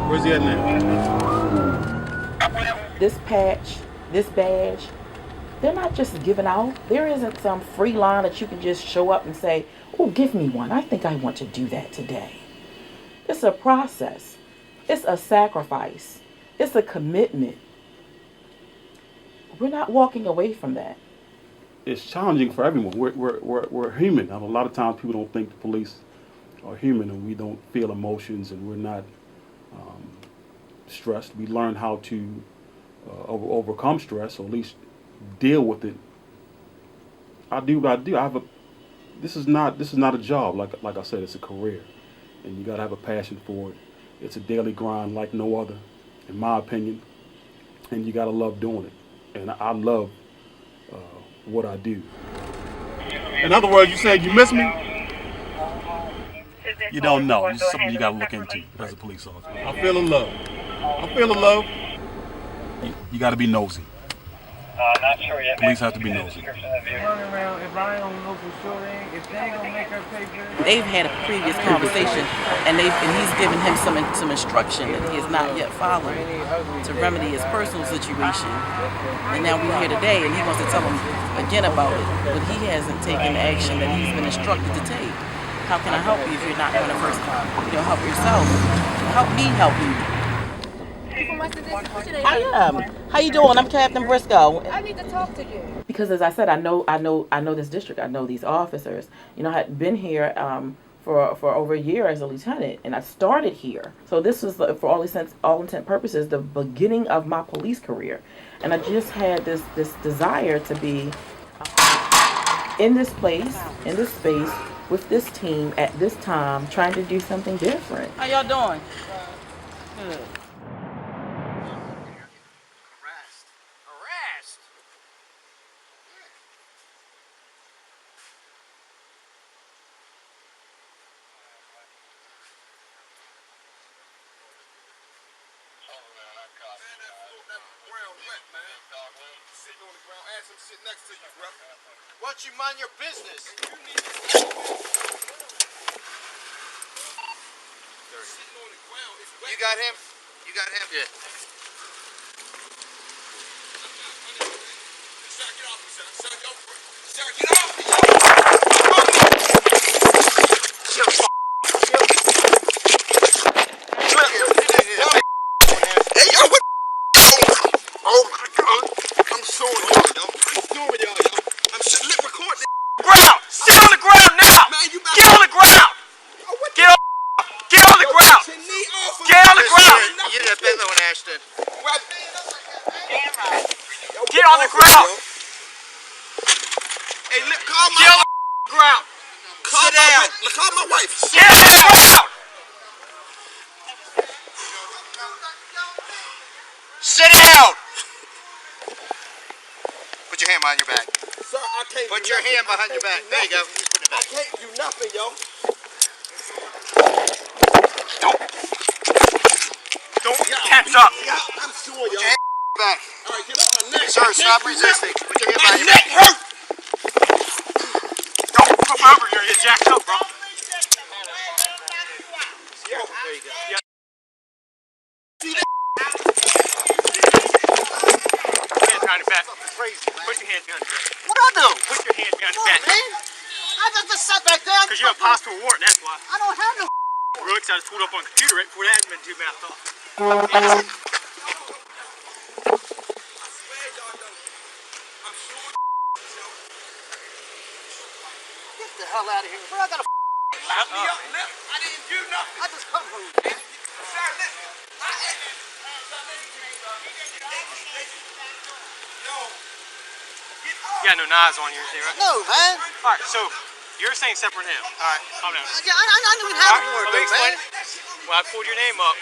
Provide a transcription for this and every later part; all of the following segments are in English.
Where's he at now? This patch, this badge, they're not just given out. There isn't some free line that you can just show up and say, oh, give me one. I think I want to do that today. It's a process. It's a sacrifice. It's a commitment. We're not walking away from that. It's challenging for everyone. We're human. A lot of times people don't think the police are human, and we don't feel emotions, and we're not stressed. We learn how to overcome stress, or at least deal with it. I do what I do. This is not a job. Like I said, it's a career, and you gotta have a passion for it. It's a daily grind like no other, in my opinion, and you gotta love doing it. And I love what I do. In other words, you said you miss me? You don't know. It's something you gotta look into as a police officer. I feel the love. I feel the love. You gotta be nosy. Not sure yet. Police have to be nosy. If I don't know for sure, if they ain't gonna make her pay for it. They've had a previous conversation, and he's given him some instruction that he has not yet followed to remedy his personal situation. And now we're here today, and he wants to tell him again about it, but he hasn't taken the action that he's been instructed to take. How can I help you if you're not going to first help yourself? Help me help you. I am. How you doing? I'm Captain Briscoe. I need to talk to you. Because as I said, I know this district. I know these officers. You know, I had been here for over a year as a lieutenant, and I started here. So this was, for all intent purposes, the beginning of my police career. And I just had this desire to be in this place, in this space, with this team at this time, trying to do something different. How y'all doing? Good. Sit next to you, bro. Why don't you mind your business? You got him? You got him? Yeah. Sir, get off me, sir. Sir, go for it. Sir, get off me. Hey, yo, what? Oh, my God. I'm suing y'all, yo. I'm suing y'all, yo. I'm recording this. Ground! Sit on the ground now! Man, you Get on the ground! Get on the ground! Get on the ground! You did a Benzo in Ashton. Get on the ground! Hey, call my Get on the ground! Sit down. Call my wife. Get on the ground! Sit down! Put your hand behind your back. Sir, I can't. Put your hand behind your back. There you go. Just put it back. I can't do nothing, yo. Don't catch up. I'm suing y'all. Put your hand back. All right, get off my neck. Sir, stop resisting. Put your hand behind your neck back. hurt. Don't flip over. You're gonna get jacked up, bro. Yo, there you go. Yeah. See that? Hands behind your back. Put your hands behind your back. What I do? Put your hands behind your Come on, back. man. I just sat back there. Because you have possible warrant, that's why. I don't have no Really excited to pull it up on the computer right before that hadn't been too bad, I thought. Get the hell out of here. Bro, I gotta lock me up. I didn't do nothing. I just come home. Sir, listen. You got no knives on you, right? No, man. Alright, so you're saying separate him. Alright, calm down. Yeah, I knew we had a warrant, Let me though, explain man. it. When I pulled your name up,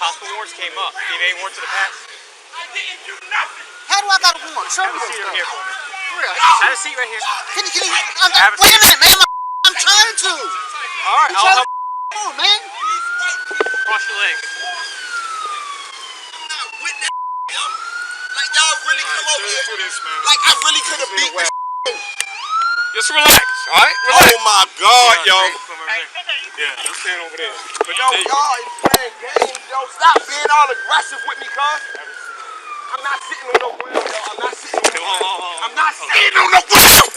possible warrants came up. Do you have any warrants to the past? I didn't do nothing. How do I got a warrant? Show Have me a seat over here for me. Real. Have a seat right here. Can you Have a wait a seat. minute, man. I'm trying to. Alright, I'll help. Come on, man. Cross your legs. I'm not with that, yo. Like, y'all really come over here. Like, I really could have beat this. Just relax, alright? Relax. Oh, my God, yo. Come over there. Yeah, I'm staying over there. But yo, y'all is playing games, yo. Stop being all aggressive with me, cuz. I'm not sitting on no ground, yo. I'm not sitting on no ground. I'm not sitting on no ground.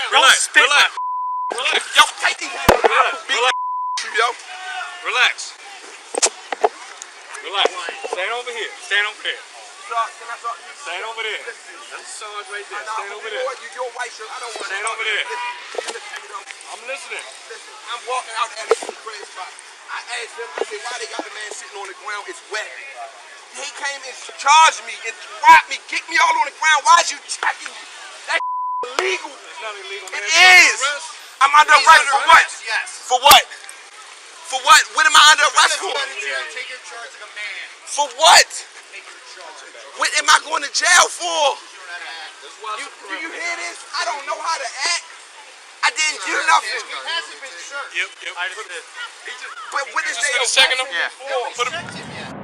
Relax, relax. Yo, take these hands out. Relax. Yo. Relax. Relax. Stand over here. Stand over there. Can I talk to you? Stand over there. That's the Sarge right there. Stand over You there. know what? You're white, so I don't want to. Stand over there. Listen, I'm listening. listen, I'm walking out at the crazy spot. I asked him, I said, why they got the man sitting on the ground? It's wet. He came and charged me and dropped me, kicked me all on the ground. Why is you checking me? That's illegal. It's not illegal, man. It is. I'm under arrest for what? Yes. For what? For what? What am I under arrest for? Take your charge of a man. For what? Take your charge. What am I going to jail for? Do Do you hear this? I don't know how to act. I didn't do nothing. He hasn't been searched. Yep. I just did. But what is they Just checking him. arresting Put him him.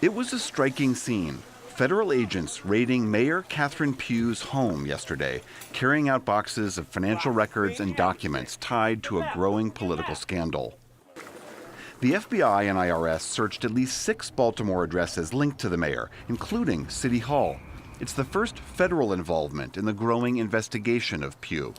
It was a striking scene. Federal agents raiding Mayor Catherine Pugh's home yesterday, carrying out boxes of financial records and documents tied to a growing political scandal. The FBI and IRS searched at least 6 Baltimore addresses linked to the mayor, including City Hall. It's the first federal involvement in the growing investigation of Pugh.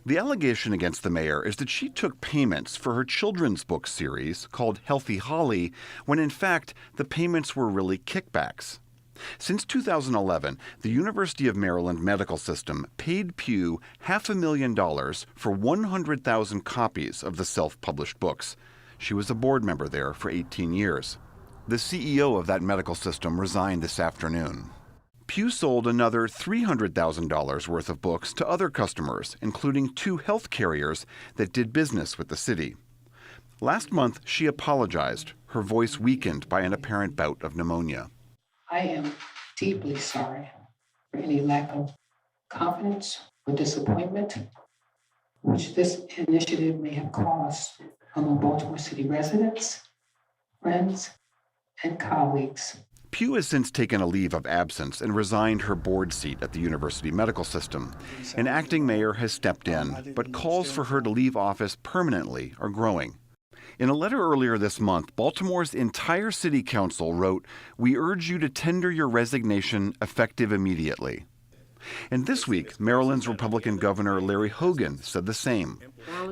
The allegation against the mayor is that she took payments for her children's book series called Healthy Holly, when in fact the payments were really kickbacks. Since 2011, the University of Maryland medical system paid Pugh $500,000 for 100,000 copies of the self-published books. She was a board member there for 18 years. The CEO of that medical system resigned this afternoon. Pugh sold another $300,000 worth of books to other customers, including 2 health carriers that did business with the city. Last month, she apologized, her voice weakened by an apparent bout of pneumonia. I am deeply sorry for any lack of confidence or disappointment which this initiative may have caused among Baltimore City residents, friends, and colleagues. Pugh has since taken a leave of absence and resigned her board seat at the university medical system. An acting mayor has stepped in, but calls for her to leave office permanently are growing. In a letter earlier this month, Baltimore's entire city council wrote, "We urge you to tender your resignation effective immediately." And this week, Maryland's Republican Governor Larry Hogan said the same.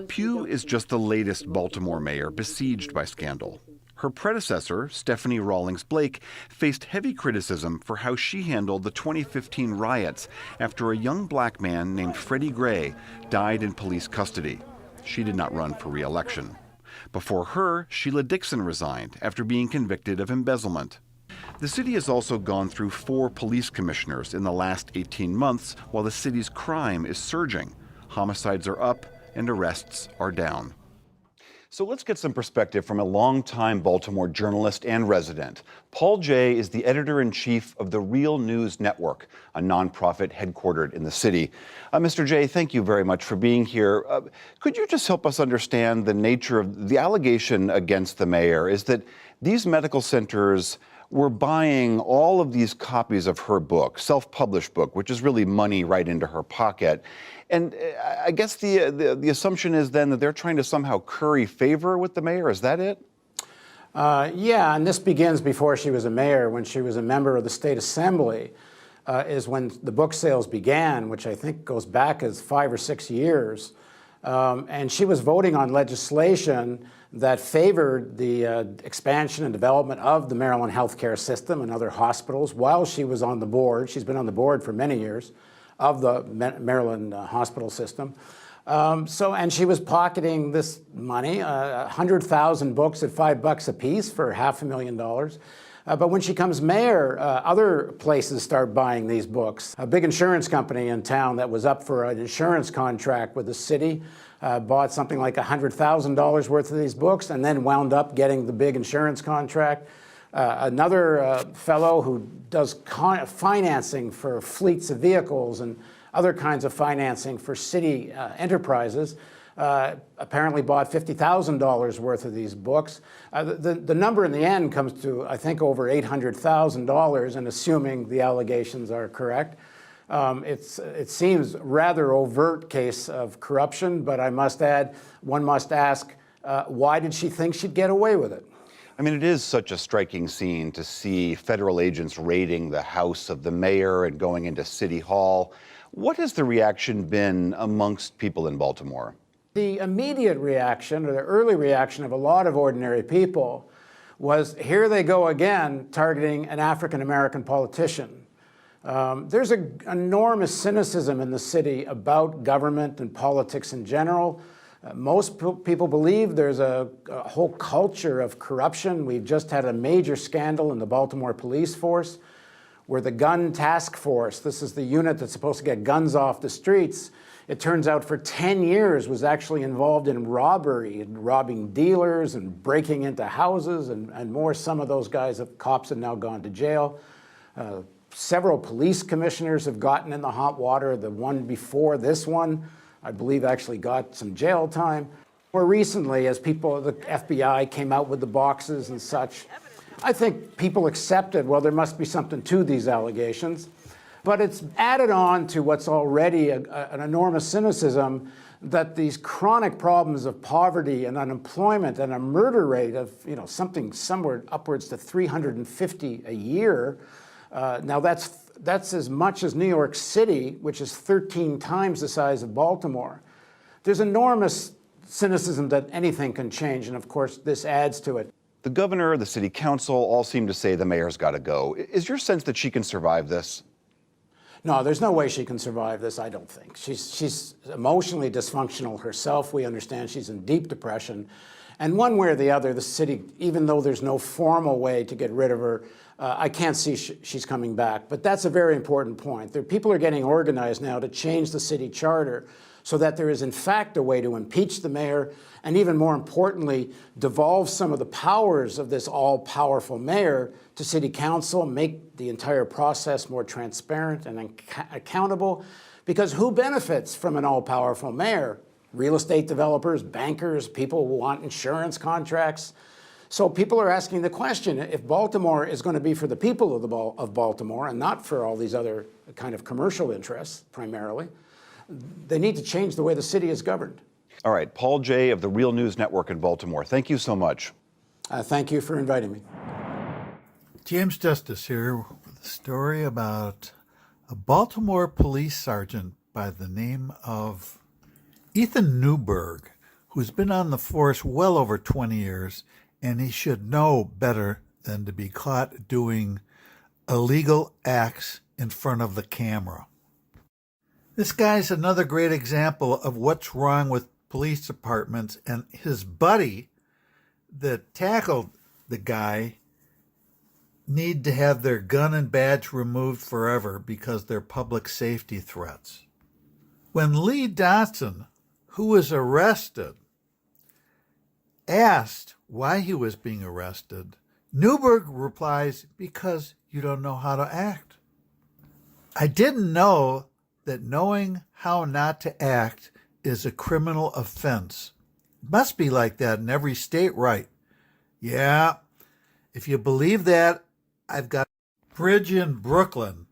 Pugh is just the latest Baltimore mayor besieged by scandal. Her predecessor, Stephanie Rawlings Blake, faced heavy criticism for how she handled the 2015 riots after a young black man named Freddie Gray died in police custody. She did not run for re-election. Before her, Sheila Dixon resigned after being convicted of embezzlement. The city has also gone through 4 police commissioners in the last 18 months, while the city's crime is surging. Homicides are up and arrests are down. So let's get some perspective from a longtime Baltimore journalist and resident. Paul Jay is the editor-in-chief of the Real News Network, a nonprofit headquartered in the city. Mr. Jay, thank you very much for being here. Could you just help us understand the nature of the allegation against the mayor is that these medical centers were buying all of these copies of her book, self-published book, which is really money right into her pocket. And I guess the assumption is then that they're trying to somehow curry favor with the mayor. Is that it? Yeah, and this begins before she was a mayor. When she was a member of the state assembly is when the book sales began, which I think goes back as 5 or 6 years. And she was voting on legislation that favored the expansion and development of the Maryland healthcare system and other hospitals while she was on the board. She's been on the board for many years of the Maryland hospital system. And she was pocketing this money, 100,000 books at $5 a piece for $500,000. But when she comes mayor, other places start buying these books. A big insurance company in town that was up for an insurance contract with the city bought something like $100,000 worth of these books and then wound up getting the big insurance contract. Another fellow who does financing for fleets of vehicles and other kinds of financing for city enterprises apparently bought $50,000 worth of these books. The number in the end comes to, I think, over $800,000, and assuming the allegations are correct. It seems rather overt case of corruption, but I must add, one must ask, why did she think she'd get away with it? I mean, it is such a striking scene to see federal agents raiding the house of the mayor and going into City Hall. What has the reaction been amongst people in Baltimore? The immediate reaction, or the early reaction of a lot of ordinary people, was here they go again targeting an African-American politician. There's an enormous cynicism in the city about government and politics in general. Most people believe there's a whole culture of corruption. We've just had a major scandal in the Baltimore Police force where the gun task force, this is the unit that's supposed to get guns off the streets, it turns out for 10 years was actually involved in robbery and robbing dealers and breaking into houses and more. Some of those cops have now gone to jail. Several police commissioners have gotten in the hot water. The one before this one, I believe, actually got some jail time. More recently, as the FBI came out with the boxes and such, I think people accepted, well, there must be something to these allegations. But it's added on to what's already an enormous cynicism that these chronic problems of poverty and unemployment and a murder rate of something somewhere upwards to 350 a year. Now that's as much as New York City, which is 13 times the size of Baltimore. There's enormous cynicism that anything can change, and of course this adds to it. The governor, the city council all seem to say the mayor's got to go. Is your sense that she can survive this? No, there's no way she can survive this, I don't think. She's emotionally dysfunctional herself. We understand she's in deep depression. And one way or the other, the city, even though there's no formal way to get rid of her, I can't see she's coming back. But that's a very important point. People are getting organized now to change the city charter so that there is in fact a way to impeach the mayor and, even more importantly, devolve some of the powers of this all-powerful mayor to city council, make the entire process more transparent and accountable. Because who benefits from an all-powerful mayor? Real estate developers, bankers, people who want insurance contracts. So people are asking the question, if Baltimore is going to be for the people of Baltimore and not for all these other kind of commercial interests primarily, they need to change the way the city is governed. All right, Paul Jay of the Real News Network in Baltimore, thank you so much. Thank you for inviting me. James Justice here with a story about a Baltimore police sergeant by the name of Ethan Newberg, who's been on the force well over 20 years, and he should know better than to be caught doing illegal acts in front of the camera. This guy's another great example of what's wrong with police departments, and his buddy that tackled the guy need to have their gun and badge removed forever because they're public safety threats. When Lee Dotson, who was arrested, asked why he was being arrested, Newberg replies, because you don't know how to act. I didn't know that knowing how not to act is a criminal offense. It must be like that in every state, right? Yeah, if you believe that, I've got a bridge in Brooklyn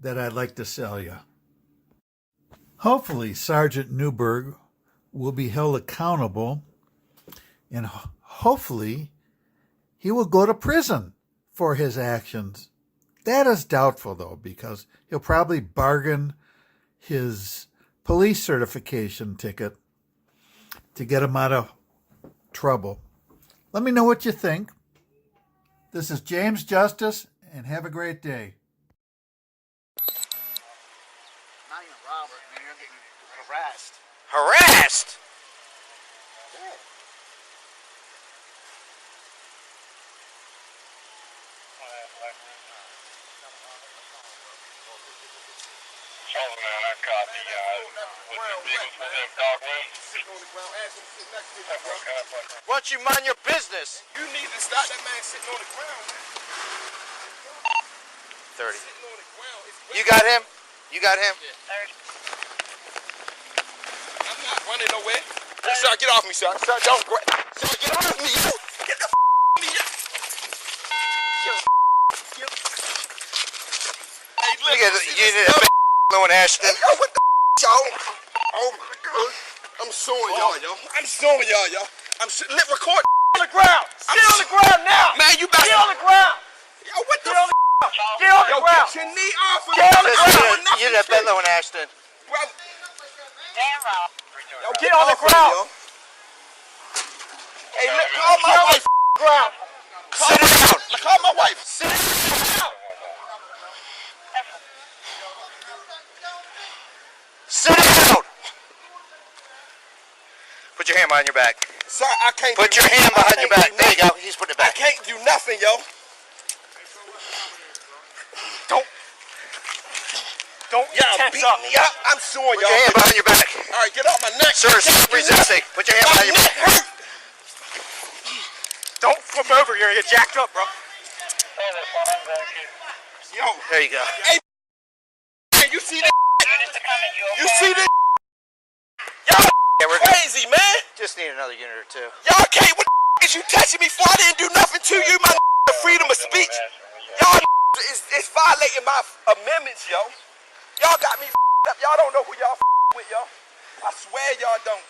that I'd like to sell you. Hopefully, Sergeant Newberg will be held accountable, and hopefully he will go to prison for his actions. That is doubtful, though, because he'll probably bargain his police certification ticket to get him out of trouble. Let me know what you think. This is James Justice, and have a great day. Not even Robert, man. You're getting harassed. Harassed? Yeah. I caught the Why don't you mind your business? You need to stop that man sitting on the ground. 30. Sitting on the ground. You got him? You got him? I'm not running nowhere. Sir, get off me, sir. Sir, don't grab. Sir, get off me. Get the off me. Hey, look. You need a Low and Ashton. Hey, yo, what the y'all? Oh my God. I'm suing y'all, yo. I'm suing y'all, yo. Record On the ground. Get on the ground now. Man, you better. Get on the ground. Yo, what the Get on the ground. Get your knee off of me. Get on the ground. You left that low and Ashton. Bro. Yo, Get on the ground. Hey, look, call my wife. Ground. Sit down. Call my wife. Sit down. Sit down. Put your hand behind your back. Sir, I can't. Put your hand behind your back. There you go. He's putting it back. I can't do nothing, yo. Don't beat me up. I'm suing y'all. Put your hand behind your back. All right, get off my neck. Sir, stop resisting. Put your hand behind your back. Don't flip over. You're gonna get jacked up, bro. Yo. There you go. Hey, you see that? You see this? Y'all crazy, man. Just need another unit or two. Y'all can't. What the is you touching me for? I didn't do nothing to you, my freedom of speech. Y'all is violating my amendments, yo. Y'all got me up. Y'all don't know who y'all with, yo. I swear y'all don't.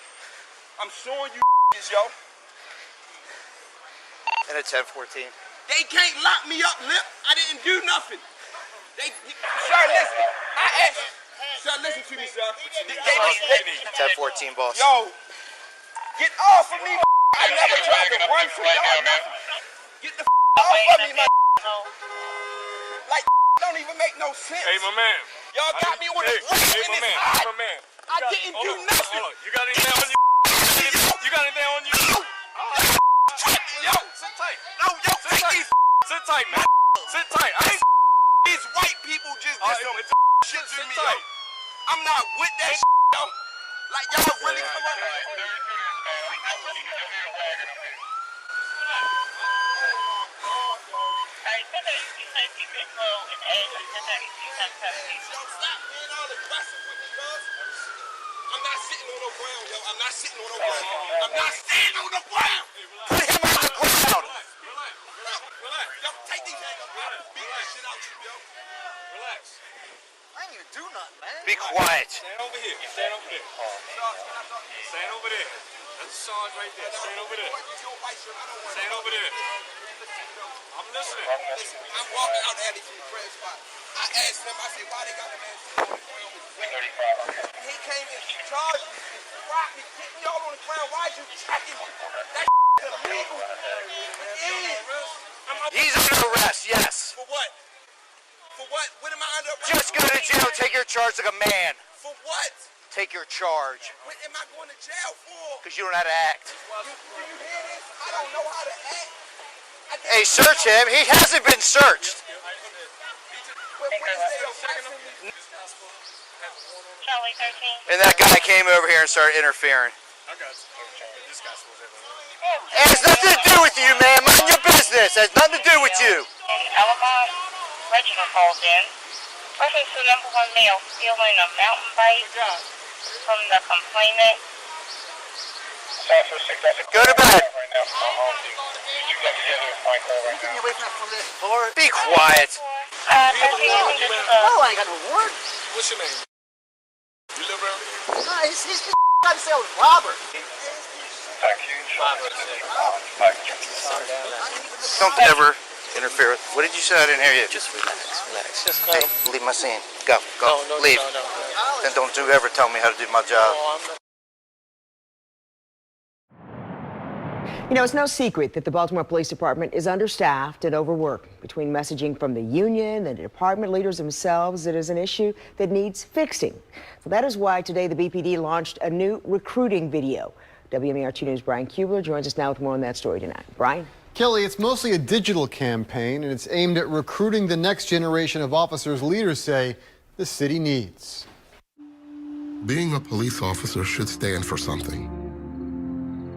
I'm suing you, yo. And a 1014. They can't lock me up, Lip. I didn't do nothing. Sir, listen. I asked you. Sir, listen to me, sir. 1014, boss. Yo, get off of me, I never tried to run from y'all, nothing. Get the off of me, my like, don't even make no sense. Hey, my man. Y'all got me on the ground in this eye. I didn't do nothing. You got anything on you? You got anything on you? Yo, sit tight. No, yo, take these. Sit tight, man. Sit tight. These white people just did some shit to me, yo. I'm not with that shit, yo. Like, y'all really come on. I'm not sitting on no ground, yo. I'm not sitting on no ground. I'm not standing on the ground. Put him on the ground. Relax. Yo, take these hands up. Beat that shit out you, yo. Relax. I ain't even do nothing, man. Be quiet. Stand over here. Stand over there. Stand over there. That's a Sarge right there. Stand over there. Stand over there. I'm listening. Listen, I'm walking out there from the crash spot. I asked him, I said, why they got the man sitting on the ground with the He came and charged me, rocked me, kicked me all on the ground. Why'd you checking me? That is illegal. It is. He's under arrest, yes. For what? For what? What am I under arrest? Just go to jail. Take your charge like a man. For what? Take your charge. What am I going to jail for? Because you don't know how to act. Do you hear this? I don't know how to act. Hey, search him. He hasn't been searched. And that guy came over here and started interfering. It has nothing to do with you, man. Mind your business. It has nothing to do with you. Reginald calls in. Reference to number 1 male stealing a mountain bike from the complainant. Go to bed. Be quiet. No, I ain't got no word. What's your name? You live around here? No, he's trying to say I was Robert. Don't ever interfere with. What did you say? I didn't hear you. Just relax. Just hey, leave my scene. Go. Leave. No. Then don't you ever tell me how to do my job. You know, it's no secret that the Baltimore Police Department is understaffed and overworked. Between messaging from the union and the department leaders themselves, it is an issue that needs fixing. So that is why today the BPD launched a new recruiting video. WMAR 2 News' Brian Kubler joins us now with more on that story tonight. Brian? Kelly, it's mostly a digital campaign, and it's aimed at recruiting the next generation of officers leaders say the city needs. Being a police officer should stand for something.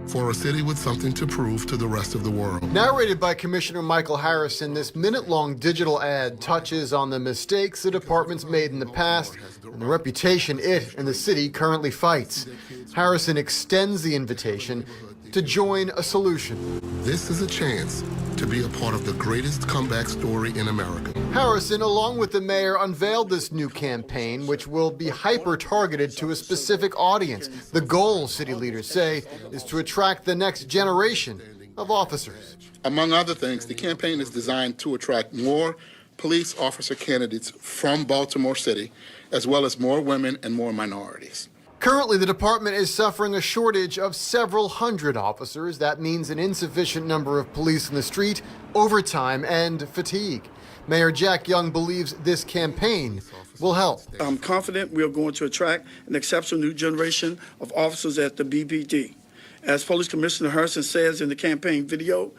For a city with something to prove to the rest of the world. Narrated by Commissioner Michael Harrison, this minute-long digital ad touches on the mistakes the department's made in the past and the reputation it and the city currently fights. Harrison extends the invitation to join a solution. This is a chance to be a part of the greatest comeback story in America. Harrison, along with the mayor, unveiled this new campaign, which will be hyper-targeted to a specific audience. The goal, city leaders say, is to attract the next generation of officers. Among other things, the campaign is designed to attract more police officer candidates from Baltimore City, as well as more women and more minorities. Currently, the department is suffering a shortage of several hundred officers. That means an insufficient number of police in the street, overtime, and fatigue. Mayor Jack Young believes this campaign will help. I'm confident we are going to attract an exceptional new generation of officers at the BPD. As Police Commissioner Harrison says in the campaign video,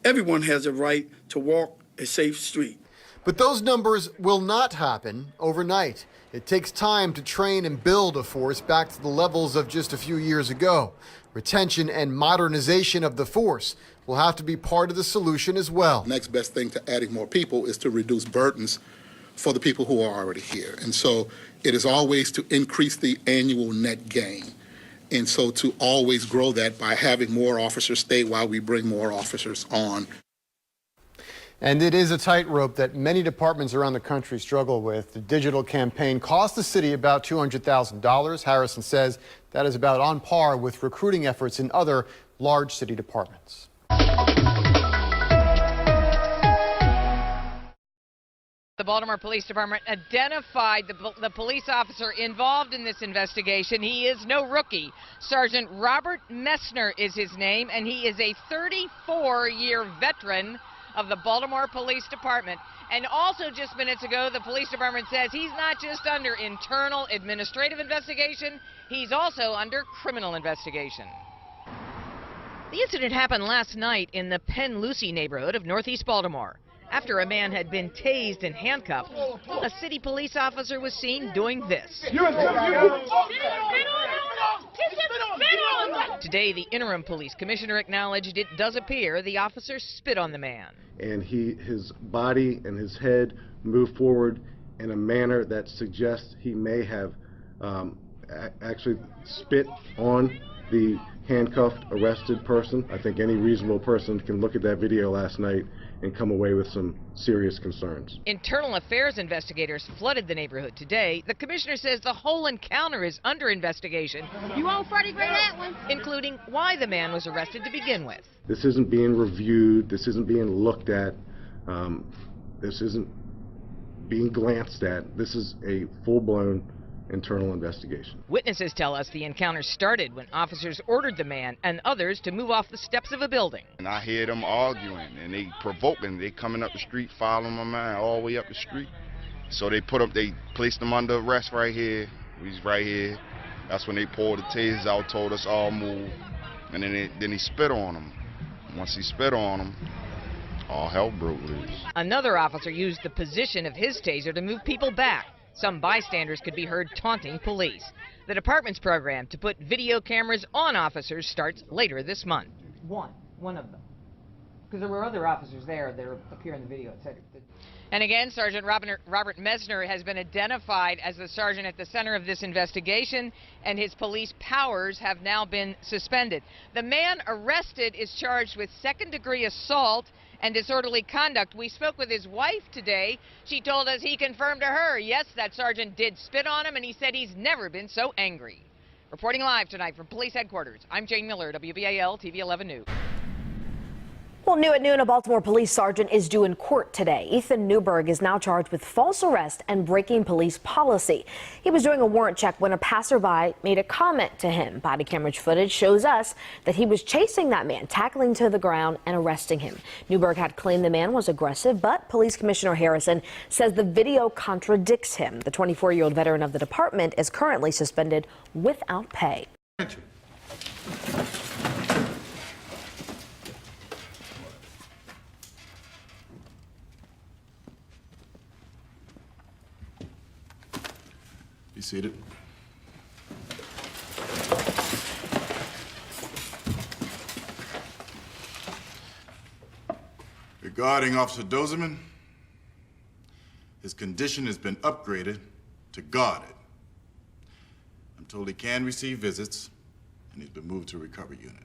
everyone has a right to walk a safe street. But those numbers will not happen overnight. It takes time to train and build a force back to the levels of just a few years ago. Retention and modernization of the force will have to be part of the solution as well. Next best thing to adding more people is to reduce burdens for the people who are already here. And so it is always to increase the annual net gain. And so to always grow that by having more officers stay while we bring more officers on. And it is a tightrope that many departments around the country struggle with. The digital campaign cost the city about $200,000. Harrison says that is about on par with recruiting efforts in other large city departments. The Baltimore Police Department identified the police officer involved in this investigation. He is no rookie. Sergeant Robert Messner is his name, and he is a 34-year veteran of the Baltimore Police Department. And also just minutes ago, the police department says he's not just under internal administrative investigation, he's also under criminal investigation. The incident happened last night in the Penn Lucy neighborhood of Northeast Baltimore. After a man had been tased and handcuffed, a city police officer was seen doing this. Today, the interim police commissioner acknowledged it does appear the officer spit on the man. And his body and his head moved forward in a manner that suggests he may have actually spit on the handcuffed, arrested person. I think any reasonable person can look at that video last night and come away with some serious concerns. Internal affairs investigators flooded the neighborhood today. The commissioner says the whole encounter is under investigation. You won't Freddie Gray that one? Including why the man was arrested to begin with. This isn't being reviewed. This isn't being looked at. This isn't being glanced at. This is a full-blown internal investigation. Witnesses tell us the encounter started when officers ordered the man and others to move off the steps of a building. And I hear them arguing and they provoking. They coming up the street, following my man all the way up the street. So they placed him under arrest right here. He's right here. That's when they pulled the tasers out, told us all move. And then he spit on him. Once he spit on him, all hell broke loose. Another officer used the position of his taser to move people back. Some bystanders could be heard taunting police. The department's program to put video cameras on officers starts later this month. One of them. Because there were other officers there that appear in the video, etc. And again, Sergeant Robert Messner has been identified as the sergeant at the center of this investigation, and his police powers have now been suspended. The man arrested is charged with second-degree assault and disorderly conduct. We spoke with his wife today. She told us he confirmed to her, yes, that sergeant did spit on him, and he said he's never been so angry. Reporting live tonight from police headquarters, I'm Jane Miller, WBAL TV 11 News. Well, new at noon, a Baltimore police sergeant is due in court today. Ethan Newberg is now charged with false arrest and breaking police policy. He was doing a warrant check when a passerby made a comment to him. Body camera footage shows us that he was chasing that man, tackling to the ground and arresting him. Newberg had claimed the man was aggressive, but Police Commissioner Harrison says the video contradicts him. The 24-year-old veteran of the department is currently suspended without pay. Be seated. Regarding Officer Dozerman, his condition has been upgraded to guarded. I'm told he can receive visits, and he's been moved to a recovery unit.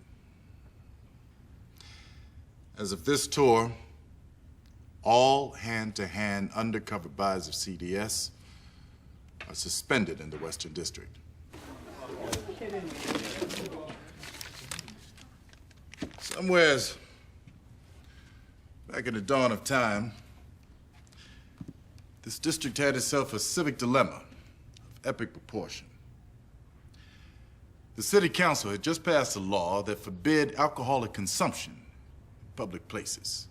As of this tour, all hand-to-hand undercover buyers of CDS are suspended in the Western District. Somewheres back in the dawn of time, this district had itself a civic dilemma of epic proportion. The city council had just passed a law that forbid alcoholic consumption in public places,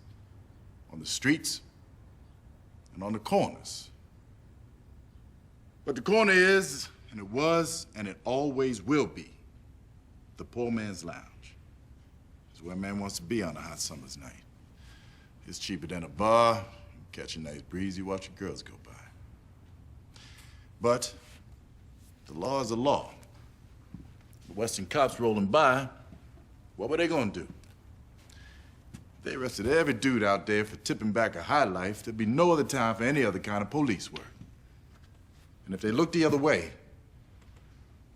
on the streets and on the corners. But the corner is, and it was, and it always will be, the poor man's lounge. It's where a man wants to be on a hot summer's night. It's cheaper than a bar. You catch a nice breeze, you watch your girls go by. But the law is a law. The Western cops rolling by, what were they gonna do? They arrested every dude out there for tipping back a high life. There'd be no other time for any other kind of police work. And if they looked the other way,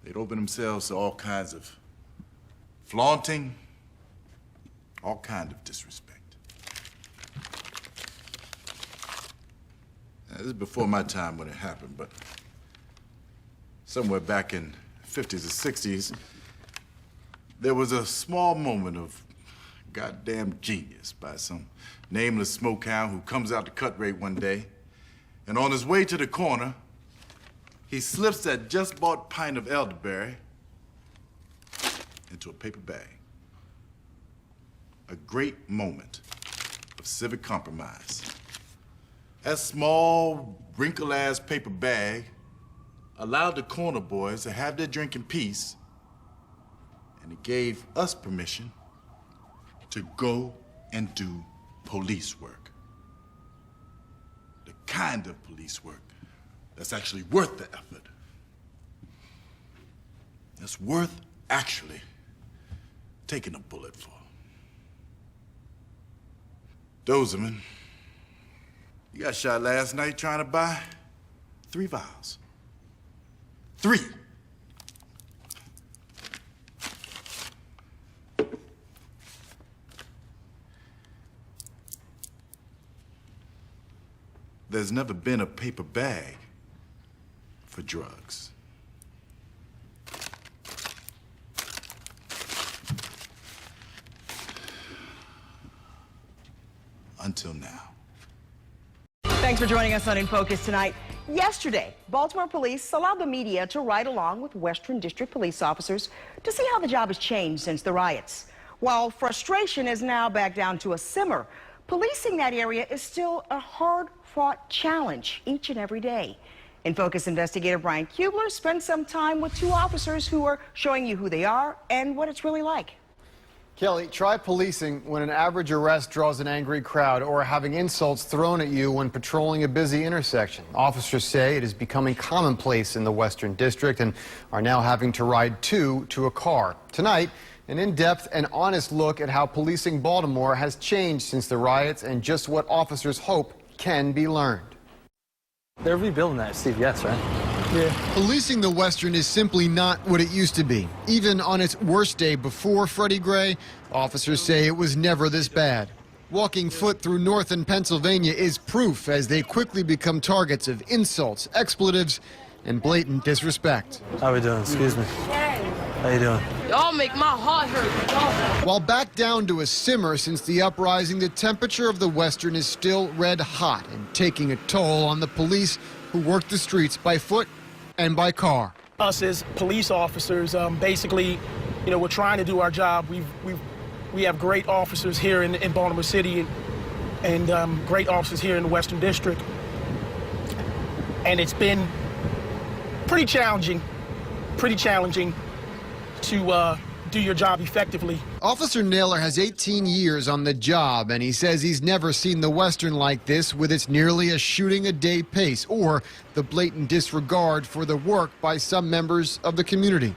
they'd open themselves to all kinds of flaunting, all kinds of disrespect. Now, this is before my time when it happened, but somewhere back in the 50s or 60s, there was a small moment of goddamn genius by some nameless smokehound who comes out to cut rate one day, and on his way to the corner, he slips that just bought pint of elderberry into a paper bag. A great moment of civic compromise. That small, wrinkled-ass paper bag allowed the corner boys to have their drink in peace, and it gave us permission to go and do police work. The kind of police work that's actually worth the effort. That's worth actually taking a bullet for. Dozerman, you got shot last night trying to buy 3 vials. 3. There's never been a paper bag for drugs. Until now. Thanks for joining us on InFocus tonight. Yesterday, Baltimore Police allowed the media to ride along with Western District police officers to see how the job has changed since the riots. While frustration is now back down to a simmer, policing that area is still a hard-fought challenge each and every day. InFocus investigator Brian Kubler spent some time with 2 officers who are showing you who they are and what it's really like. Kelly, try policing when an average arrest draws an angry crowd or having insults thrown at you when patrolling a busy intersection. Officers say it is becoming commonplace in the Western District and are now having to ride 2 to a car. Tonight, an in-depth and honest look at how policing Baltimore has changed since the riots and just what officers hope can be learned. They're rebuilding that, Steve, yes, right? Yeah. Policing the Western is simply not what it used to be. Even on its worst day before Freddie Gray, officers say it was never this bad. Walking foot through northern Pennsylvania is proof as they quickly become targets of insults, expletives, and blatant disrespect. How we doing? Excuse me. How you doing? Y'all make my heart hurt. While back down to a simmer since the uprising, the temperature of the Western is still red hot and taking a toll on the police who work the streets by foot and by car. Us as police officers, basically, you know, we're trying to do our job. We have great officers here in Baltimore City and great officers here in the Western District. And it's been pretty challenging to do your job effectively. Officer Naylor has 18 years on the job, and he says he's never seen the Western like this with its nearly a shooting-a-day pace or the blatant disregard for the work by some members of the community.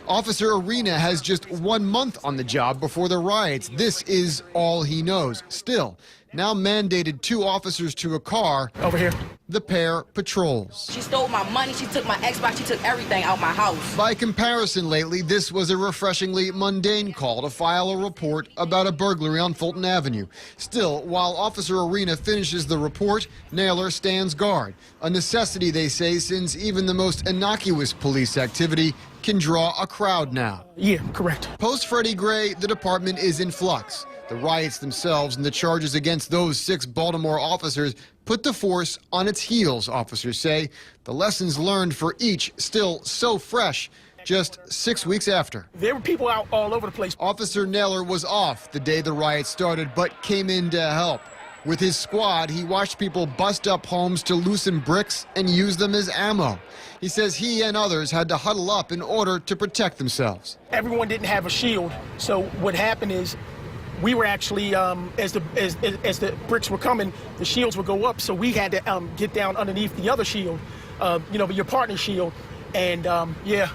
Officer Arena has just 1 month on the job before the riots. This is all he knows. Still, now mandated 2 officers to a car. Over here. The pair patrols. She stole my money, she took my Xbox, she took everything out my house. By comparison, lately, this was a refreshingly mundane call to file a report about a burglary on Fulton Avenue. Still, while Officer Arena finishes the report, Naylor stands guard. A necessity, they say, since even the most innocuous police activity can draw a crowd now. Yeah, correct. Post Freddie Gray, the department is in flux. The riots themselves and the charges against those 6 Baltimore officers put the force on its heels, officers say. The lessons learned for each still so fresh just 6 weeks after. There were people out all over the place. Officer Naylor was off the day the riot started, but came in to help. With his squad, he watched people bust up homes to loosen bricks and use them as ammo. He says he and others had to huddle up in order to protect themselves. Everyone didn't have a shield, so what happened is we were actually, as the bricks were coming, the shields would go up, so we had to get down underneath the other shield, your partner's shield, and yeah,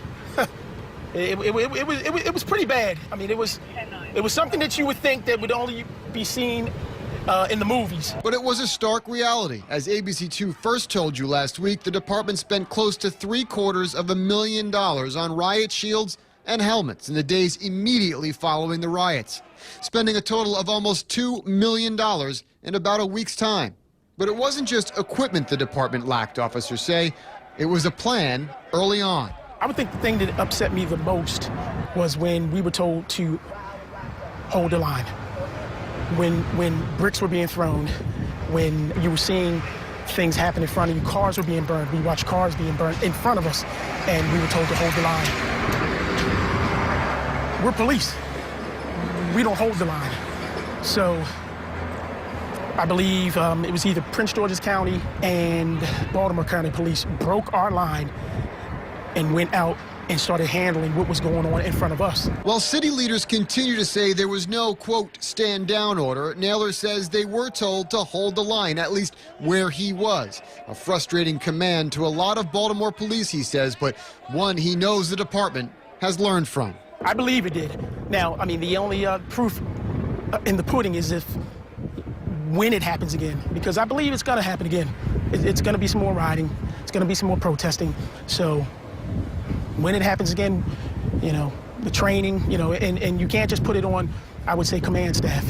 it was pretty bad. I mean, it was something that you would think that would only be seen in the movies. But it was a stark reality. As ABC2 first told you last week, the department spent close to $750,000 on riot shields and helmets in the days immediately following the riots, spending a total of almost $2 million in about a week's time. But it wasn't just equipment the department lacked, officers say. It was a plan early on. I would think the thing that upset me the most was when we were told to hold the line. When bricks were being thrown, when you were seeing things happen in front of you, cars were being burned. We watched cars being burned in front of us, and we were told to hold the line. We're police. We don't hold the line. So I believe it was either Prince George's County and Baltimore County Police broke our line and went out and started handling what was going on in front of us. While city leaders continue to say there was no, quote, stand down order, Naylor says they were told to hold the line, at least where he was. A frustrating command to a lot of Baltimore police, he says, but one he knows the department has learned from. I believe it did. Now, I mean, the only proof in the pudding is when it happens again, because I believe it's going to happen again. It's going to be some more rioting. It's going to be some more protesting. So when it happens again, the training, and you can't just put it on, I would say, command staff.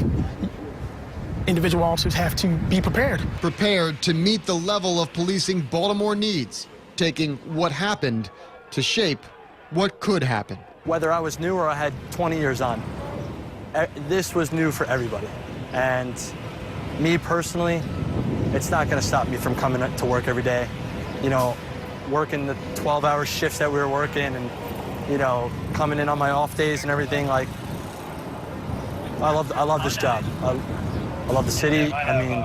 Individual officers have to be prepared. Prepared to meet the level of policing Baltimore needs, taking what happened to shape what could happen. Whether I was new or I had 20 years on, this was new for everybody. And me personally, it's not going to stop me from coming to work every day. Working the 12-hour shifts that we were working and, coming in on my off days and everything. Like, I love this job. I love the city. I mean,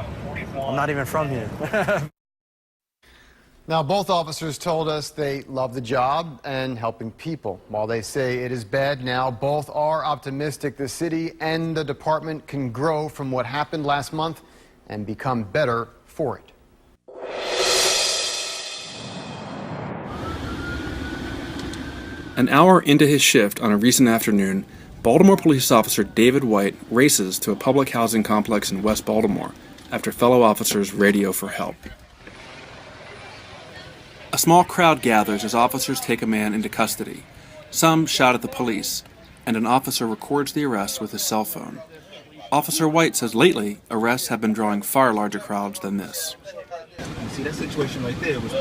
I'm not even from here. Now, both officers told us they love the job and helping people. While they say it is bad now, both are optimistic the city and the department can grow from what happened last month and become better for it. An hour into his shift on a recent afternoon, Baltimore police officer David White races to a public housing complex in West Baltimore after fellow officers radio for help. A small crowd gathers as officers take a man into custody. Some shout at the police, and an officer records the arrest with his cell phone. Officer White says lately, arrests have been drawing far larger crowds than this. You see, that situation right there, it was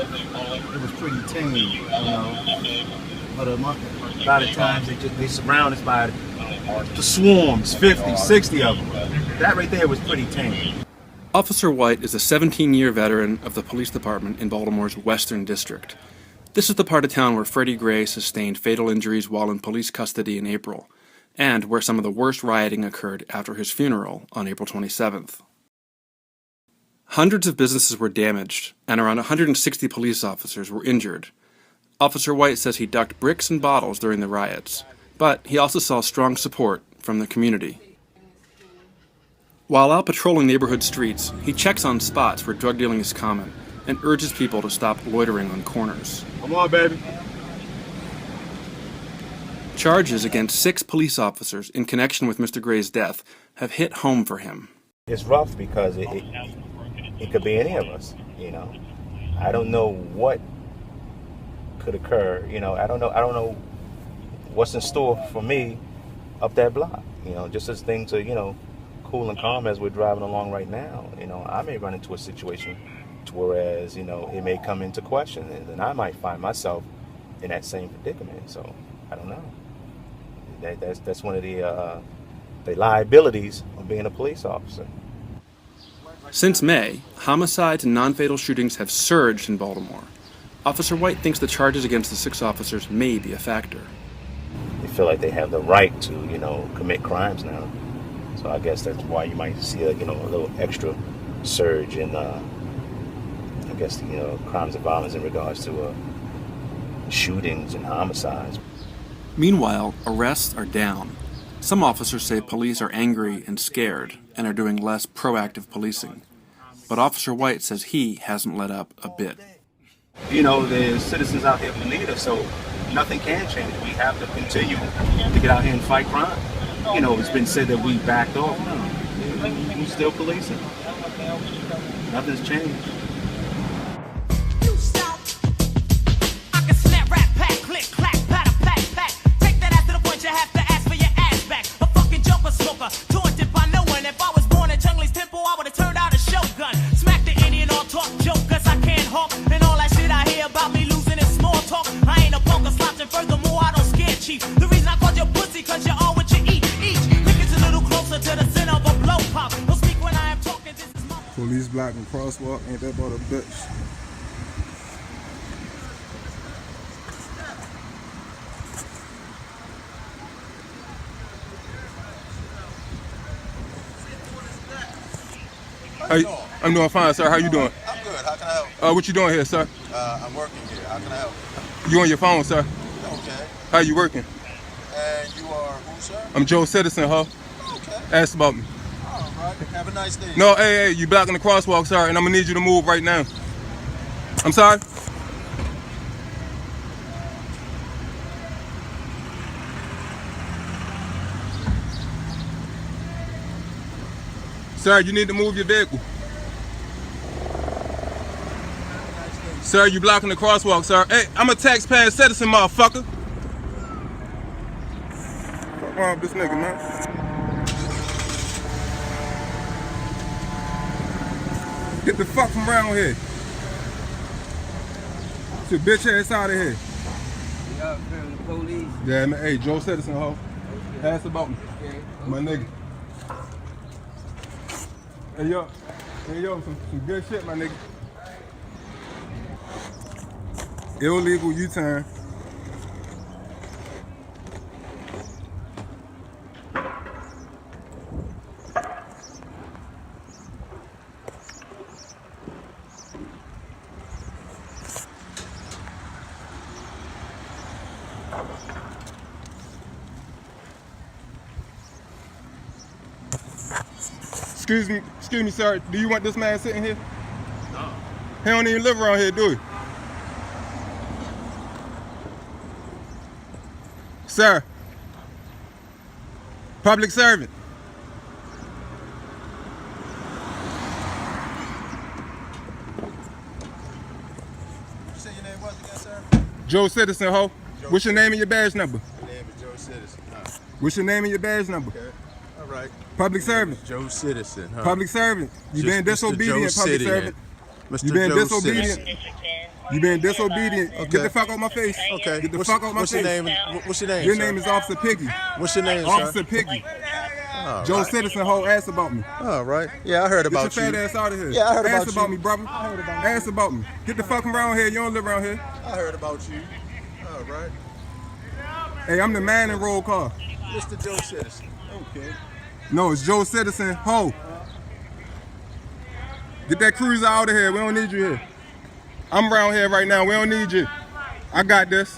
pretty tame, But a lot of times they surround us by the swarms, 50, 60 of them. That right there was pretty tame. Officer White is a 17-year veteran of the police department in Baltimore's Western District. This is the part of town where Freddie Gray sustained fatal injuries while in police custody in April, and where some of the worst rioting occurred after his funeral on April 27th. Hundreds of businesses were damaged, and around 160 police officers were injured. Officer White says he ducked bricks and bottles during the riots, but he also saw strong support from the community. While out patrolling neighborhood streets, he checks on spots where drug dealing is common and urges people to stop loitering on corners. Come on, baby. Charges against 6 police officers in connection with Mr. Gray's death have hit home for him. It's rough because it could be any of us, you know. I don't know what could occur, you know. I don't know what's in store for me up that block, you know. Just as things are, you know, cool and calm as we're driving along right now, you know, I may run into a situation to whereas, you know, it may come into question, and then I might find myself in that same predicament. So I don't know. That's one of the liabilities of being a police officer. Since May, homicides and non-fatal shootings have surged in Baltimore. Officer White thinks the charges against the 6 officers may be a factor. They feel like they have the right to, you know, commit crimes now. So I guess that's why you might see a, you know, a little extra surge in, I guess, you know, crimes of violence in regards to shootings and homicides. Meanwhile, arrests are down. Some officers say police are angry and scared and are doing less proactive policing. But Officer White says he hasn't let up a bit. You know, there's citizens out here who need us, so nothing can change. We have to continue to get out here and fight crime. You know, it's been said that we backed off. No, we're still policing. Nothing's changed. Taunted by no one. If I was born in Chungley's temple, I would have turned out a shogun. Smack the Indian or talk joke, cause I can't hawk. And all that shit I hear about me losing is small talk. I ain't a punk or slouch, and furthermore, I don't scare cheap. The reason I called you pussy, cause you're all what you eat. Each lick is a little closer to the center of a blow pop. Don't speak when I am talking, this is my... Police blocking crosswalk, ain't that about a bitch? I'm doing fine, sir. How you doing? I'm good. How can I help? What you doing here, sir? I'm working here. How can I help? You on your phone, sir? Okay. How you working? And you are who, sir? I'm Joe Citizen, huh? Okay. Ask about me. All right. Have a nice day. No, hey, you blocking the crosswalk, sir, and I'm gonna need you to move right now. I'm sorry? Sir, you need to move your vehicle. Sir, you blocking the crosswalk, sir. Hey, I'm a taxpaying citizen, motherfucker. What's wrong with this nigga, man? Get the fuck from around here. Get your bitch ass out of here. Y'all from the police? Yeah, man. Hey, Joe Citizen, ho. Okay. Ask about me. Okay. My nigga. Hey, yo, some good shit, my nigga. Illegal U-turn. Excuse me, sir. Do you want this man sitting here? No. He don't even live around here, do he? Sir. Public servant. What you say your name was again, sir? Joe Citizen, ho. Joe What's your name and your badge number? My name is Joe Citizen. Huh? What's your name and your badge number? Okay. All right. Public servant. Joe Citizen. Huh? Public servant. You being disobedient, public servant. You Mr. being Joe disobedient. Citizen. You being disobedient. Okay. Get the fuck out my face. Okay. Get the fuck out my what's face. Your name? What's your name? Your sir? name is Officer Piggy. What's your name, Officer sir? Piggy. All Joe right. Citizen, ho, ask about me. All right. Yeah, I heard about Get your you. fat ass out of here. Yeah, I heard about Ask about you. me, brother. I heard about Ask about me. Get the fuck from around here. You don't live around here. I heard about you. All right. Hey, I'm the man in roll call. Mr. Joe Citizen. Okay. No, it's Joe Citizen, ho. Get that cruiser out of here. We don't need you here. I'm around here right now. We don't need you. I got this.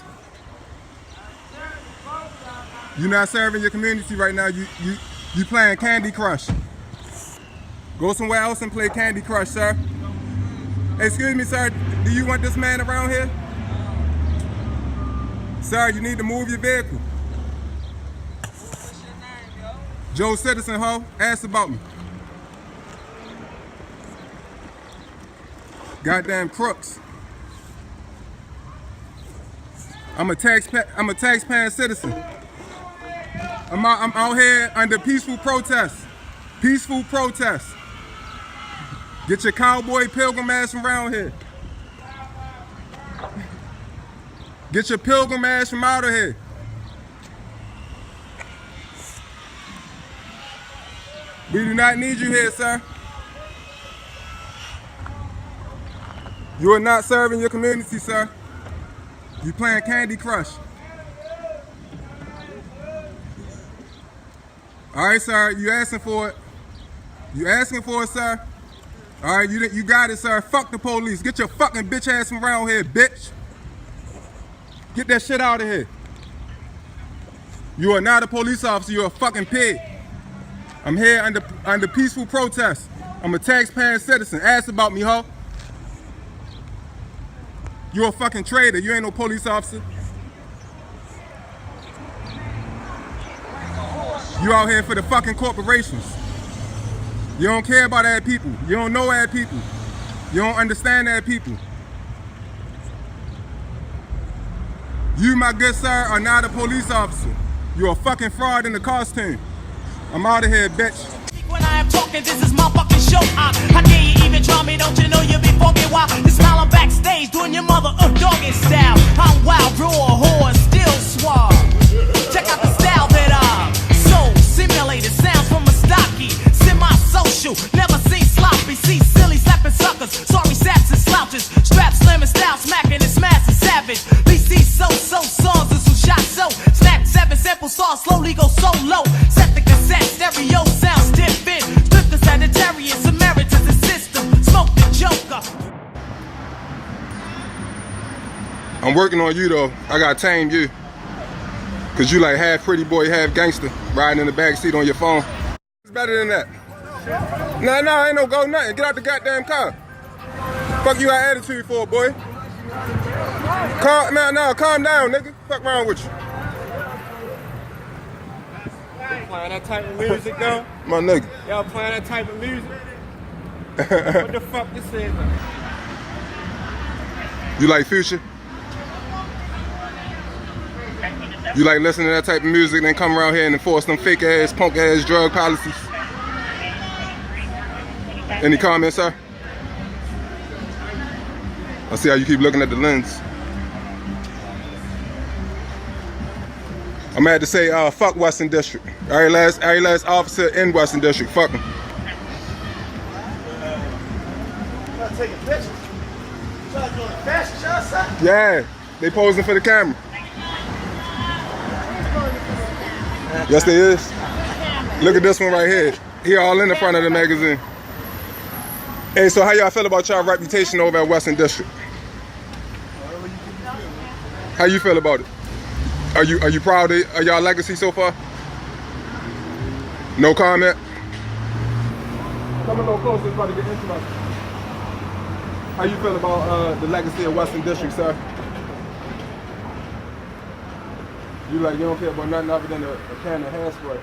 You're not serving your community right now. You playing Candy Crush. Go somewhere else and play Candy Crush, sir. Hey, excuse me, sir. Do you want this man around here? Sir, you need to move your vehicle. Joe Citizen, ho, ask about me. Goddamn crooks. I'm a taxpaying citizen. I'm out here under peaceful protest. Peaceful protest. Get your cowboy pilgrim ass from around here. Get your pilgrim ass from out of here. We do not need you here, sir. You are not serving your community, sir. You playing Candy Crush. All right, sir, you asking for it. You asking for it, sir. All right, you got it, sir. Fuck the police. Get your fucking bitch ass from around here, bitch. Get that shit out of here. You are not a police officer, you're a fucking pig. I'm here under peaceful protest. I'm a taxpaying citizen. Ask about me, ho. You're a fucking traitor. You ain't no police officer. You out here for the fucking corporations. You don't care about ad people. You don't know ad people. You don't understand ad people. You, my good sir, are not a police officer. You're a fucking fraud in the costume. I'm out of here, bitch. When I am talking, this is my fucking show. How dare you even try me? Don't you know you be funky wild? You smile on backstage, doing your mother doggy style. I'm wild, raw, whore, still suave. Check out the style that I'm so simulated. Sounds from a stocky, semi-social. Never seen sloppy, see silly slapping suckers. Sorry saps and slouches, strap slamming style, smacking and smashing savage. We see so songs and some shots so. Snack 7 simple sauce, slowly go so low. Set the cassette, stereo sounds different. Strip the Sagittarius, Samaritans the system. Smoke the Joker. I'm working on you though. I gotta tame you. Cause you like half pretty boy, half gangster, riding in the backseat on your phone. It's better than that. Nah, ain't no go nothing. Get out the goddamn car. Fuck you got attitude for, boy. Calm down, nigga. Fuck wrong with you. Playing that type of music though? My nigga. Y'all playing that type of music? What the fuck this is? You like Future? You like listening to that type of music, then come around here and enforce them fake ass, punk ass drug policies? Any comments, sir? I see how you keep looking at the lens. I'm gonna have to say, fuck Western District. Every last officer in Western District, fuck them. Taking pictures? Y'all doing a fashion show, son? Yeah, they posing for the camera. Yes, they is. Look at this one right here. He all in the front of the magazine. Hey, so how y'all feel about y'all reputation over at Western District? How you feel about it? Are you proud of y'all legacy so far? No comment? Come a little closer, it's about to get interrupted. How you feel about the legacy of Western District, sir? You don't care about nothing other than a can of hairspray.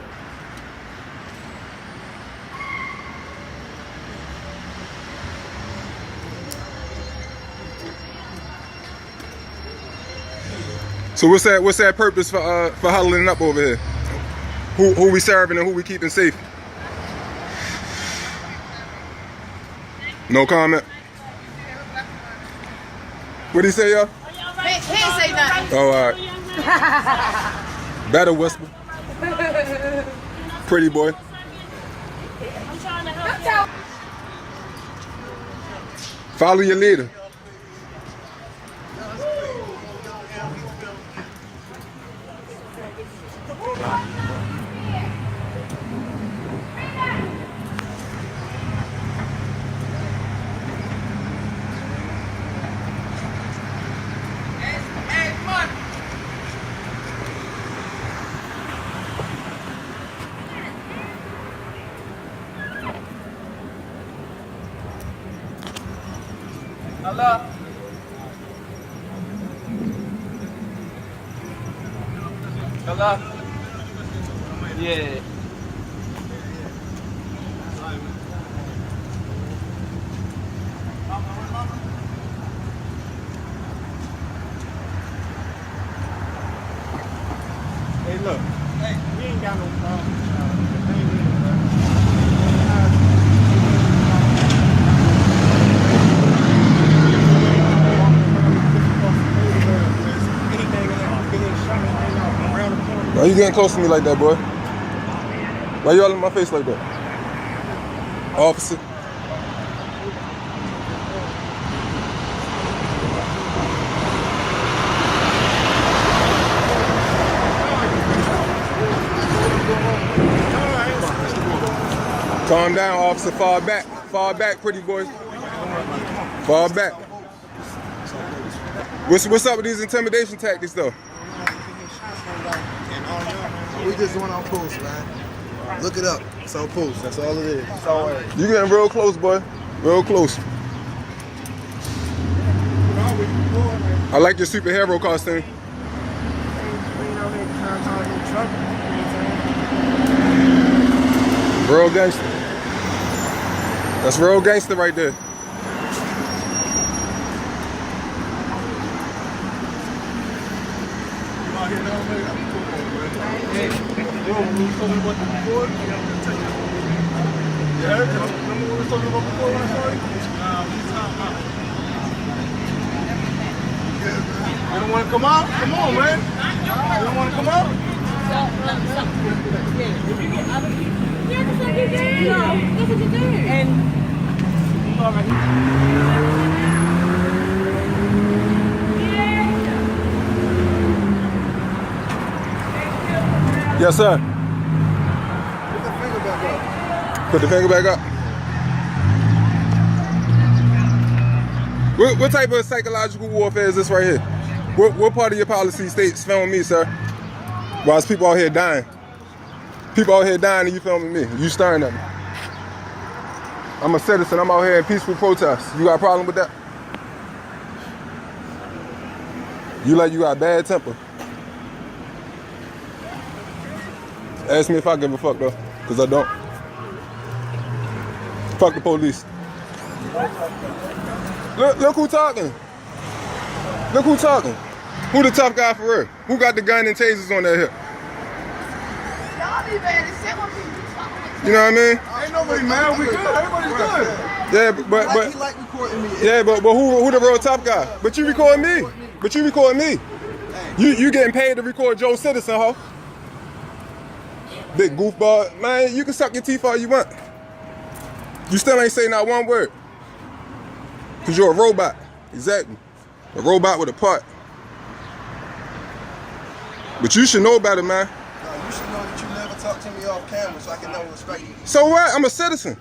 So what's that purpose for huddling up over here? Who we serving and who we keeping safe? No comment. What'd he say, y'all? He ain't say nothing. Oh, all right. Better whisper. Pretty boy. I'm trying to help. Follow your leader. Hello? Hello? Yeah. you getting close to me like that, boy? Why you all in my face like that? Officer. Calm down, officer. Fall back. Fall back, pretty boy. Fall back. What's up with these intimidation tactics, though? We just went on post, man. Look it up. It's on post. That's all it is. It's all right. You getting real close, boy. Real close. I like your superhero costume. Real gangster. That's real gangster right there. You don't want to come out? Come on, man. You don't want to come out? Yeah, that's what you did. No, that's what you did. And Yes, sir. Put the finger back up. Put the finger back up. What type of psychological warfare is this right here? What part of your policy states filming me, sir? While people out here dying. People out here dying and you filming me. You staring at me. I'm a citizen. I'm out here in peaceful protest. You got a problem with that? You like you got bad temper. Ask me if I give a fuck though, because I don't. Fuck the police. Look who talking. Look who talking. Who the tough guy for real? Who got the gun and tasers on their hip? You know what I mean? Ain't nobody mad. We good. Everybody's good. Yeah, but he like recording me. Yeah, but who the real tough guy? But you recording me. But you recording me. You getting paid to record Joe Citizen, ho? Big goofball. Man, you can suck your teeth all you want. You still ain't saying not one word. Because you're a robot. Exactly. A robot with a part. But you should know better, man. No, you should know that you never talk to me off camera so I can never respect you. So what? I'm a citizen.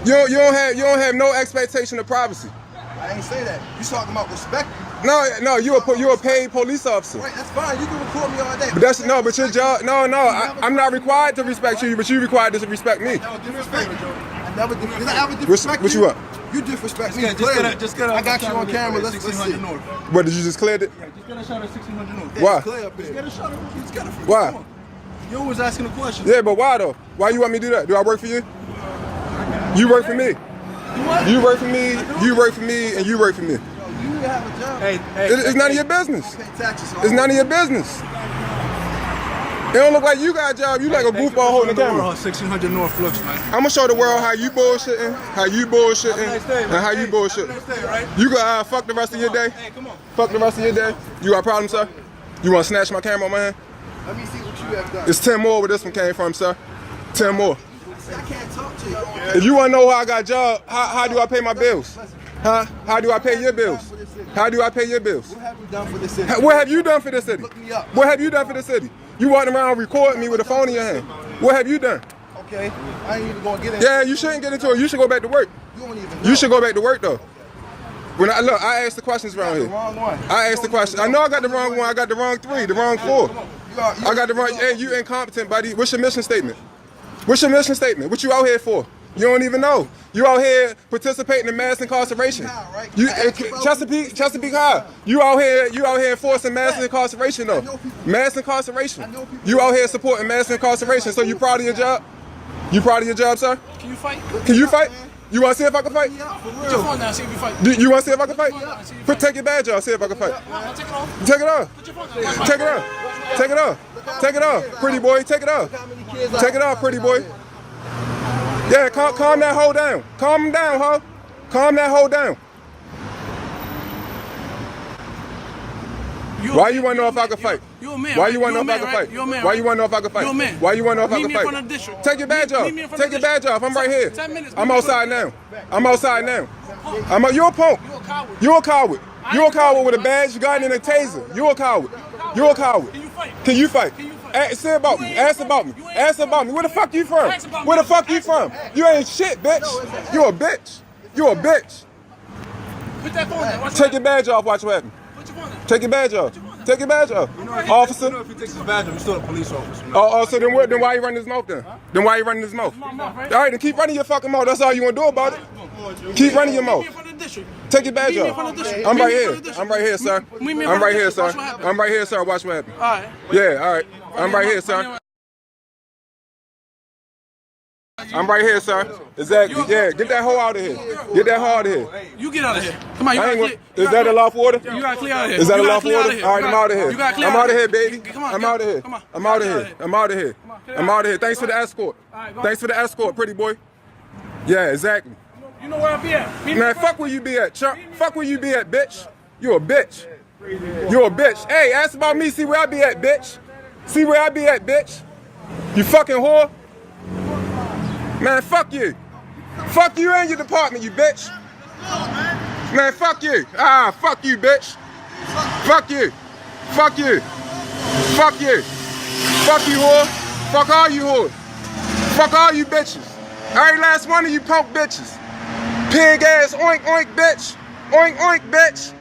You don't have no expectation of privacy. I ain't say that. You talking about respect. No, you're a paid police officer. Right, that's fine. You can record me all day. But that's but your job. No, I'm not required to respect you, but you required to respect me. I never disrespect you. What you want? You disrespect me. Just get I got you on camera. Let's see. What, did you just clear it? Yeah, just get a shot at 1600 North. Yeah, Why? clear up here. Just get a shot at Just get it for Why? Come on. You always asking a question. Yeah, but why though? Why you want me to do that? Do I work for you? You work for me. You work for me. You work for me, and you work for me. You have a job. It's none of your business. Pay taxes. It's none of your business. It don't look like you got a job. You like a goofball holding the camera. 1600 North looks, man. I'm gonna show the world how you bullshitting, and how you bullshitting. You got fuck the rest of your day. Hey, come on. Fuck the rest of your day. You got a problem, sir? You want to snatch my camera on my hand? Let me see what you have done. It's 10 more where this one came from, sir. 10 more. I can't talk to you. If you want to know how I got a job, how do I pay my bills? Huh? How do I pay your bills? How do I pay your bills? What have you done for this city? What have you done for this city? Look me up. What have you done for this city? You walking around recording me with a phone in your hand. What have you done? Okay, I ain't even gonna get into it. Yeah, you shouldn't get into it. You should go back to work. You don't even know. You should go back to work though. When I look, I asked the questions around here. The wrong one. I asked the question. I know I got the wrong one. I got the wrong 3, the wrong 4. I got the wrong. Hey, you incompetent, buddy. What's your mission statement? What's your mission statement? What you out here for? You don't even know. You out here participating in mass incarceration. You Chesapeake High. You out here enforcing mass incarceration though. Mass incarceration. You out here supporting mass incarceration. So you proud of your job? You proud of your job, sir? Can you fight? Can you fight? You want to see if I can fight? Put your phone down, see if you fight. You want to see if I can fight? Take your badge off, see if I can fight. Take it off. Take it off. Put your phone down. Take it off. Take it off. Take it off. Pretty boy, take it off. Take it off, pretty boy. Yeah, calm that hoe down. Calm him down, ho. Calm that hoe down. Why you want to know if I can fight? You a man. Why right? you want to know if I man, can right? fight? You a man. Why right? you want to know if I can fight? You a man. Why you want to know if I Meet can me in front fight? of the district. Take your badge off. Meet me in front Take of your the badge off. I'm right here. 10 minutes. I'm outside now. I'm outside now. You a punk. You a coward. You a coward. You a coward with a badge, gun, and a taser. You a coward. You a coward. Can you fight? Can you fight? Say about me. Ask about me. Ask about me. Where the fuck you from? Where the fuck you from? You ain't shit, bitch. You a bitch. You a bitch. Put that phone down. Take your badge off. Watch what happens. Take your badge off. Take your badge off. Officer. If he takes his badge off, he's still a police officer. Oh, so then why you running his mouth then? Then why you running his mouth? All right, then keep running your fucking mouth. That's all you want to do about it. Keep running your mouth. Take your badge off. I'm right here. I'm right here, sir. I'm right here, sir. I'm right here, sir. Watch what happens. All right. Yeah, all right. I'm right here, sir. I'm right here, sir. Exactly. Yeah, get that hoe out of here. Get that hoe out of here. You get out of here. Come on, you gotta clear. Is that a lawful order? You gotta clear out of here. Is that a You gotta lawful clear out order? of here. All right, I'm out of here. You gotta clear I'm out of here, baby. Come on, I'm out of here. come on. I'm out of here. I'm out of here. I'm out of here. Thanks for the escort. Thanks for the escort, pretty boy. Yeah, exactly. You know where I be at. Man, fuck where you be at, chump. Fuck where you be at, bitch. You a bitch. You a bitch. Hey, ask about me, see where I be at, bitch. See where I be at, bitch. You fucking whore. Man, fuck you. Fuck you and your department, you bitch. Man, fuck you. Ah, fuck you, bitch. Fuck you. Fuck you. Fuck you. Fuck you, whore. Fuck all you whores. Fuck all you bitches. Every last one of you punk bitches. Pig ass oink oink bitch. Oink oink bitch.